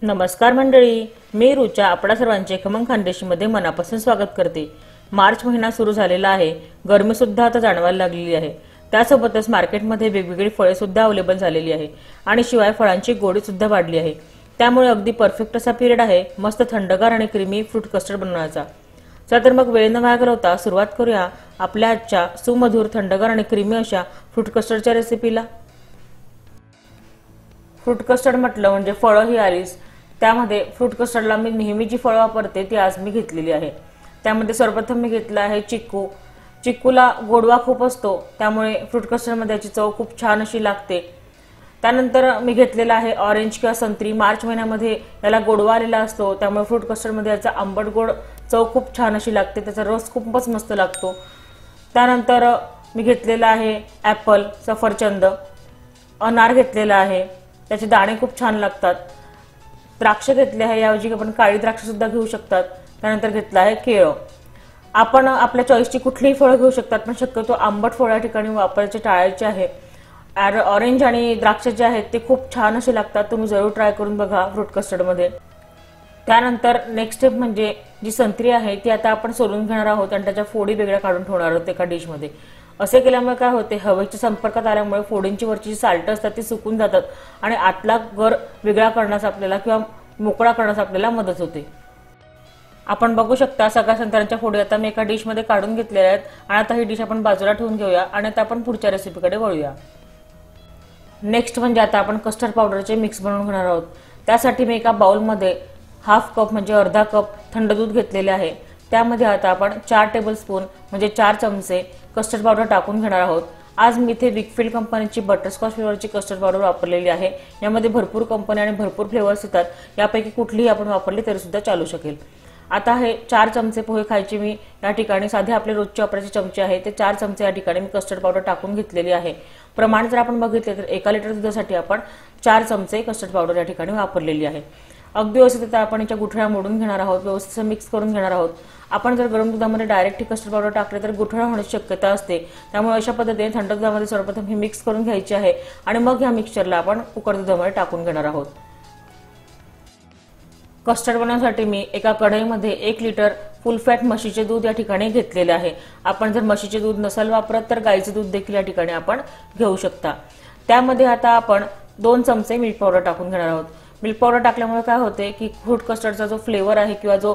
नमस्कार मंडळी, मी रुचा आपल्या सर्वांचे खमंग खानदेशीमध्ये मनापासून स्वागत करते। मार्च महिना सुरू झालेला आहे, गरमी सुद्धा आता जाणवायला लागलेली आहे। त्यासोबतच मार्केटमध्ये वेगवेगळी फळे सुद्धा अवेलेबल झालेली आहे आणि शिवाय फळांची गोडी सुद्धा वाढली आहे। त्यामुळे अगदी परफेक्ट असा पिरियड आहे मस्त थंडगार आणि क्रीमी फ्रूट कस्टर्ड बनवण्याचा। चला तर मग वेळ न वाया घालवता सुरुवात करूया आपल्या आजच्या सुमधुर थंडगार आणि क्रीमी अशा फ्रूट कस्टर्डच्या रेसिपीला। फ्रूट कस्टर्ड म्हटलं म्हणजे फळं ही आलीच। त्यामध्ये फ्रूट कस्टर्डला मी नेहमी जी फळं वापरते ती आज मी घेतलेली आहे। त्यामध्ये सर्वप्रथम मी घेतला आहे चिक्कू। चिक्कूला गोडवा खूप असतो, त्यामुळे फ्रूट कस्टर्डमध्ये याची चव खूप छान अशी लागते। त्यानंतर मी घेतलेला आहे ऑरेंज किंवा संत्री। मार्च महिन्यामध्ये याला गोडवा आलेला असतो, त्यामुळे फ्रूट कस्टर्डमध्ये याचा आंबट गोड चव खूप छान अशी लागते, त्याचा रस खूपच मस्त लागतो। त्यानंतर मी घेतलेला आहे ॲपल, सफरचंद, अनार घेतलेला आहे, त्याचे दाणे खूप छान लागतात। द्राक्ष घेतले आहे, याऐवजी आपण काळी द्राक्ष सुद्धा घेऊ शकतात। त्यानंतर घेतला आहे केळ। आपण आपल्या चॉईसची कुठलीही फळं घेऊ शकतात, पण शक्यतो आंबट फळ या ठिकाणी वापरायचे टाळायचे आहे। ऑरेंज आणि द्राक्ष जे आहेत ते खूप छान असे लागतात, तुम्ही जरूर ट्राय करून बघा फ्रूट कस्टर्डमध्ये। त्यानंतर नेक्स्ट स्टेप म्हणजे जी संत्री आहे ती आता आपण सोलून घेणार आहोत आणि त्याच्या फोडी वेगळ्या काढून ठेवणार आहोत एका डिशमध्ये। असे केल्यामुळे काय होते, हवेच्या संपर्कात आल्यामुळे फोडींची वरची जी साल्ट असतात ती सुकून जातात आणि आतला गर वेगळा करण्यास आपल्याला किंवा मोकळा करण्यास आपल्याला मदत होते। आपण बघू शकता सगळ्या संत्र्यांच्या फोडी आता मी एका डिशमध्ये काढून घेतलेल्या आहेत आणि आता ही डिश आपण बाजूला ठेवून घेऊया आणि आता आपण पुढच्या रेसिपीकडे वळूया। नेक्स्ट म्हणजे आता आपण कस्टर्ड पावडरचे मिक्स बनवून घेणार आहोत। त्यासाठी मी एका बाउलमध्ये हाफ कप म्हणजे अर्धा कप थंड दूध घेतलेले आहे। त्यामध्ये आता आपण 4 टेबलस्पून म्हणजे 4 चमचे कस्टर्ड पावडर टाकून घेणार आहोत। आज मी इथे विकफील्ड कंपनीची बटरस्कॉच फ्लेवरची कस्टर्ड पावडर वापरलेली आहे। यामध्ये भरपूर कंपनी आणि भरपूर फ्लेवर्स येतात, यापैकी कुठलीही आपण वापरली तरी सुद्धा चालू शकेल। आता हे 4 चमचे पोहे खायचे मी या ठिकाणी साधे आपले रोजचे वापरायचे चमचे आहे ते 4 चमचे या ठिकाणी मी कस्टर्ड पावडर टाकून घेतलेली आहे। प्रमाण जर आपण बघितले तर 1 लिटर दुधासाठी आपण 4 चमचे कस्टर्ड पावडर या ठिकाणी वापरलेली आहे। अगदी व्यवस्थित आपण याच्या गुठळ्या मोडून घेणार आहोत, व्यवस्थित मिक्स करून घेणार आहोत। आपण जर गरम दुधामध्ये डायरेक्ट कस्टर्ड पावडर टाकले तर गुठळ्या होण्याची शक्यता असते, त्यामुळे अशा पद्धतीने थंड दुधामध्ये सर्वप्रथम हे मिक्स करून घ्यायचे आहे आणि मग या मिक्सचरला आपण कुकर दुधामध्ये टाकून घेणार आहोत। कस्टर्ड बनवण्यासाठी मी एका कढईमध्ये 1 लिटर फुल फॅट म्हशीचे दूध या ठिकाणी घेतलेले आहे। आपण जर म्हशीचे दूध नसेल वापरत तर गाईचे दूध देखील या ठिकाणी आपण घेऊ शकता। त्यामध्ये आता आपण 2 चमचे मिल्क पावडर टाकून घेणार आहोत। मिल्क पावडर टाकल्यामुळे काय होते की फ्रूट कस्टर्डचा जो फ्लेवर आहे किंवा जो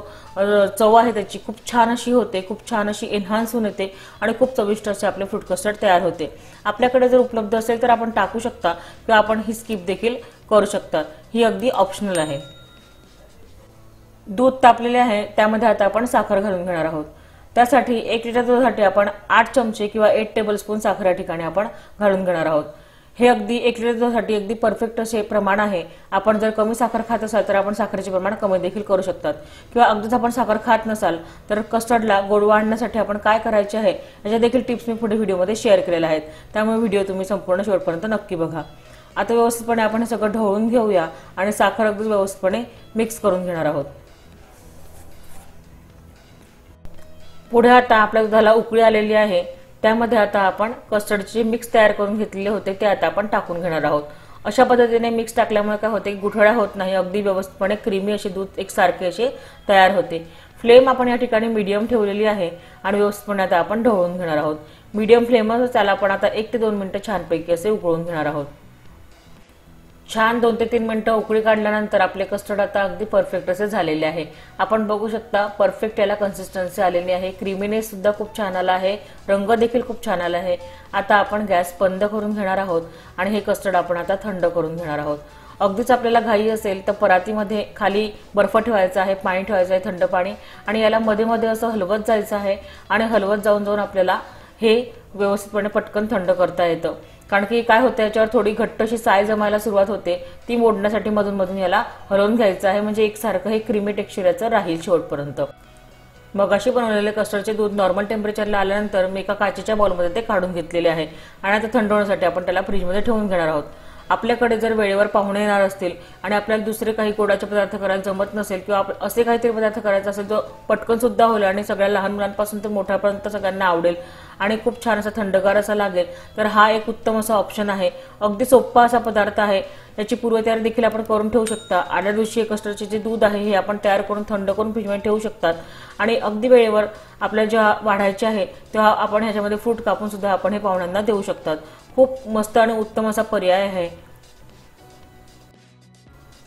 चव आहे त्याची खूप छान अशी होते, खूप छान अशी एनहान्स होऊन येते आणि खूप चविष्ट असे आपले फ्रूट कस्टर्ड तयार होते। आपल्याकडे जर उपलब्ध असेल तर आपण टाकू शकता किंवा आपण ही स्किप देखील करू शकता, ही अगदी ऑप्शनल आहे। दूध तापलेले आहे, त्यामध्ये आता आपण साखर घालून घेणार आहोत। त्यासाठी 1 लिटर दुधासाठी आपण 8 चमचे किंवा 8 टेबलस्पून साखर या ठिकाणी आपण घालून घेणार आहोत। हे अगदी 1 लिटर दुधासाठी अगदी परफेक्ट असे प्रमाण आहे। आपण जर कमी साखर खात असाल तर आपण साखरेचे प्रमाण कमी देखील करू शकतात, किंवा अगदीच आपण साखर खात नसाल तर कस्टर्डला गोडवा आणण्यासाठी आपण काय करायचे आहे याच्या देखील टिप्स मी पुढे व्हिडिओमध्ये शेअर केलेल्या आहेत, त्यामुळे व्हिडिओ तुम्ही संपूर्ण शेवटपर्यंत नक्की बघा। आता व्यवस्थितपणे आपण हे सगळं ढवळून घेऊया आणि साखर अगदी व्यवस्थितपणे मिक्स करून घेणार आहोत। पुढे आता आपल्या दुधाला उकळी आलेली आहे, त्यामध्ये आता आपण कस्टर्डचे मिक्स तयार करून घेतलेले होते ते आता आपण टाकून घेणार आहोत। अशा पद्धतीने मिक्स टाकल्यामुळे काय होते, गुठळ्या होत नाही, अगदी व्यवस्थितपणे क्रीमी असे दूध एकसारखे असे तयार होते। फ्लेम आपण या ठिकाणी मीडियम ठेवलेली आहे आणि व्यवस्थितपणे आता आपण ढवळून घेणार आहोत। मीडियम फ्लेमवर त्याला आपण आता 1 ते 2 मिनिटं छानपैकी असे उकळून घेणार आहोत। छान 2 ते 3 मिनिटं उकळी काढल्यानंतर आपले कस्टर्ड आता अगदी परफेक्ट असे झालेले आहे। आपण बघू शकता परफेक्ट याला कन्सिस्टन्सी आलेली आहे, क्रीमीनेस सुद्धा खूप छान आला आहे, रंग देखील खूप छान आला आहे। आता आपण गॅस बंद करून घेणार आहोत आणि हे कस्टर्ड आपण आता थंड करून घेणार आहोत। अगदीच आपल्याला घाई असेल तर परातीमध्ये खाली बर्फ ठेवायचा आहे, पाणी ठेवायचं आहे, थंड पाणी, आणि याला मध्ये मध्ये असं हलवत जायचं आहे आणि हलवत जाऊन जाऊन आपल्याला हे व्यवस्थितपणे पटकन थंड करता येतं। कारण की काय होतं, याच्यावर थोडी घट्ट अशी साय जमायला सुरुवात होते, ती मोडण्यासाठी मधून मधून याला हलवून घ्यायचं आहे, म्हणजे एकसारखं हे क्रीमी टेक्स्चर याचं राहील शेवटपर्यंत। मग अशी बनवलेले कस्टर्डचे दूध नॉर्मल टेम्परेचरला आल्यानंतर मी एका काचेच्या बाउलमध्ये ते काढून घेतलेले आहे आणि आता थंड होण्यासाठी आपण त्याला फ्रीजमध्ये ठेवून घेणार आहोत। आपल्याकडे जर वेळेवर पाहुणे येणार असतील आणि आपल्याला दुसरे काही गोडाचे पदार्थ करायला जमत नसेल किंवा असे काहीतरी पदार्थ करायचा असेल जो पटकन सुद्धा होईल आणि सगळ्या लहान मुलांपासून तर मोठ्यापर्यंत सगळ्यांना आवडेल आणि खूप छान असा थंडगार असा लागेल, तर हा एक उत्तम असा ऑप्शन आहे। अगदी सोपा असा पदार्थ आहे, याची पूर्वतयारी देखील आपण करून ठेवू शकता। आदल्या दिवशी कस्टर्डचे जे दूध आहे हे आपण तयार करून थंड करून फ्रीजमध्ये ठेवू शकतात आणि अगदी वेळेवर आपल्याला जेव्हा वाढायचे आहे तेव्हा आपण ह्याच्यामध्ये फ्रूट कापून सुद्धा आपण हे पाहुण्यांना देऊ शकतात। खूप मस्त आणि उत्तम असा पर्याय आहे।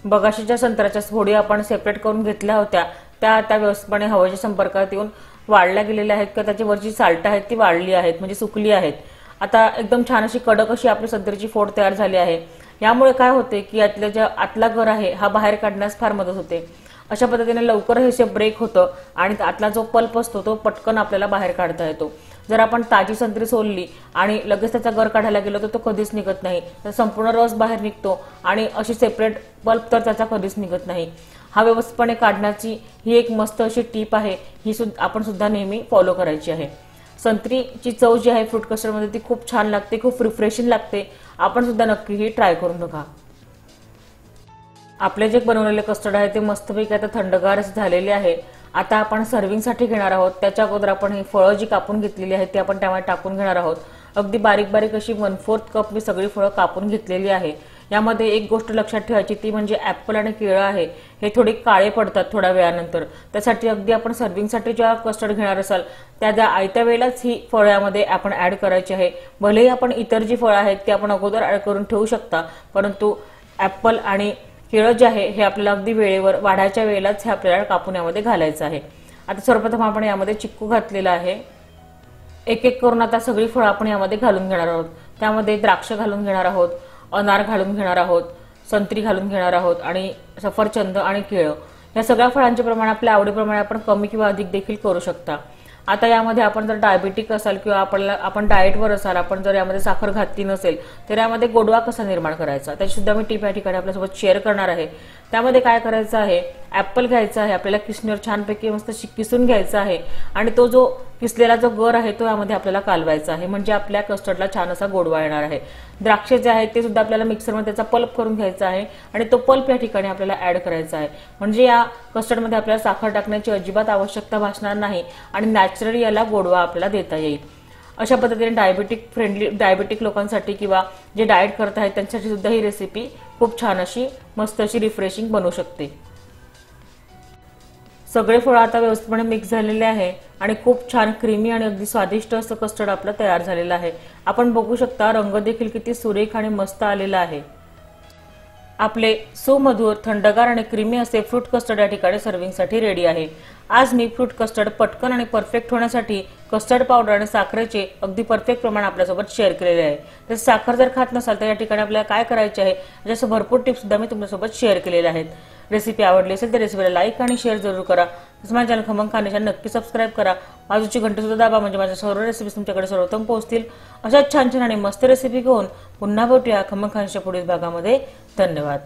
बगाशीच्या संत्र्याच्या फोडी आपण सेपरेट करून घेतल्या होत्या, त्या आता व्यवस्थितपणे हवेच्या संपर्कात येऊन वाळल्या गेलेल्या आहेत किंवा त्याची वरची साल्ट आहेत ती वाळली आहेत, म्हणजे सुकली आहेत। आता एकदम छान अशी कडक अशी आपली संत्र्याची फोड तयार झाली आहे। यामुळे काय होते की यातल्या जे आतला गर आहे हा बाहेर काढण्यास फार मदत होते। अशा पद्धतीने लवकर हे ब्रेक होतं आणि आतला जो पल्प असतो तो पटकन आपल्याला बाहेर काढता येतो। जर आपण ताजी संत्री सोलली आणि लगेच त्याचा गर काढायला गेलो तर तो कधीच निघत नाही, तर संपूर्ण रस बाहेर निघतो आणि अशी सेपरेट पल्प तर त्याचा कधीच निघत नाही। हा व्यवस्थितपणे काढण्याची ही एक मस्त अशी टीप आहे, ही आपण सुद्धा नेहमी फॉलो करायची आहे। संत्रीची चव जी आहे फ्रूट कस्टर्डमध्ये ती खूप छान लागते, खूप रिफ्रेशिंग लागते। आपण सुद्धा नक्की ही ट्राय करून बघा। आपले जे बनवलेले कस्टर्ड आहे ते मस्तपैकी आता थंडगार झालेले आहे। आता आपण सर्विंगसाठी घेणार आहोत। त्याच्या अगोदर आपण ही फळं जी कापून घेतलेली आहेत ती आपण त्यामध्ये टाकून घेणार आहोत। अगदी बारीक बारीक अशी 1/4 कप मी सगळी फळं कापून घेतलेली आहे। यामध्ये एक गोष्ट लक्षात ठेवायची ती म्हणजे ऍपल आणि केळं आहे हे थोडे काळे पडतात थोड्या वेळानंतर, त्यासाठी अगदी आपण सर्विंगसाठी जेव्हा कस्टर्ड घेणार असाल त्या आयत्या वेळेलाच ही फळं यामध्ये आपण ऍड करायची आहे। भलेही आपण इतर जी फळं आहेत ती आपण अगोदर ऍड करून ठेवू शकता, परंतु ऍपल आणि केळं जे आहे हे आपल्याला अगदी वेळेवर वाढायच्या वेळेलाच हे आपल्याला कापून यामध्ये घालायचं आहे। आता सर्वप्रथम आपण यामध्ये चिक्कू घातलेला आहे। एक एक करून आता सगळी फळं आपण यामध्ये घालून घेणार आहोत। त्यामध्ये द्राक्ष घालून घेणार आहोत, अनार घालून घेणार आहोत, संत्री घालून घेणार आहोत आणि सफरचंद आणि केळं। या सगळ्या फळांचे प्रमाण आपल्या आवडीप्रमाणे आपण कमी किंवा अधिक देखील करू शकता। आता यामध्ये आपण जर डायबिटिक असाल किंवा आपण डाएटवर असाल, आपण जर यामध्ये साखर घातली नसेल तर यामध्ये गोडवा कसा निर्माण करायचा त्याची सुद्धा मी टिप या ठिकाणी आपल्यासोबत शेअर करणार आहे। त्यामध्ये काय करायचं आहे, ऍपल घ्यायचा आहे आपल्याला, किसणीवर छानपैकी मस्त किसून घ्यायचा आहे आणि तो जो किसलेला जो गर आहे तो यामध्ये आपल्याला कालवायचा आहे, म्हणजे आपल्या कस्टर्डला छान असा गोडवा येणार आहे। द्राक्ष जे आहेत ते सुद्धा आपल्याला मिक्सरमध्ये त्याचा पल्प करून घ्यायचा आहे आणि तो पल्प या ठिकाणी आपल्याला ऍड करायचा आहे, म्हणजे या कस्टर्डमध्ये आपल्याला साखर टाकण्याची अजिबात आवश्यकता भासणार नाही आणि नॅचरली याला गोडवा आपल्याला देता येईल। अशा पद्धतीने डायबिटिक लोकांसाठी किंवा जे डाएट करत आहेत त्यांच्यासाठी सुद्धा ही रेसिपी खूप छान अशी मस्त अशी रिफ्रेशिंग बनवू शकते। सगळे फळं आता व्यवस्थितपणे मिक्स झालेले आहे आणि खूप छान क्रीमी आणि अगदी स्वादिष्ट असं कस्टर्ड आपलं तयार झालेलं आहे। आपण बघू शकता रंग देखील किती सुरेख आणि मस्त आलेला आहे। आपले सुमधुर थंडगार आणि क्रीमी असे फ्रूट कस्टर्ड या ठिकाणी सर्विंगसाठी रेडी आहे। आज मी फ्रूट कस्टर्ड पटकन आणि परफेक्ट होण्यासाठी कस्टर्ड पावडर आणि साखरेचे अगदी परफेक्ट प्रमाण आपल्यासोबत शेअर केलेले आहे। तर साखर जर खात नसाल तर या ठिकाणी आपल्याला काय करायचे आहे याचे भरपूर टिप्स सुद्धा मी तुमच्यासोबत शेअर केलेले आहेत। रेसिपी आवडली असेल तर रेसिपीला लाईक आणि शेअर जरूर करा। तसंच माझ्या चॅनल खमंग खानदेश नक्की सबस्क्राईब करा, बाजूची घंटी सुद्धा दाबा, म्हणजे माझ्या सर्व रेसिपीज तुमच्याकडे सर्वोत्तम पोहोचतील। अशा छान छान आणि मस्त रेसिपी घेऊन पुन्हा भेटूया खमंग खानदेशच्या पुढील भागामध्ये। धन्यवाद।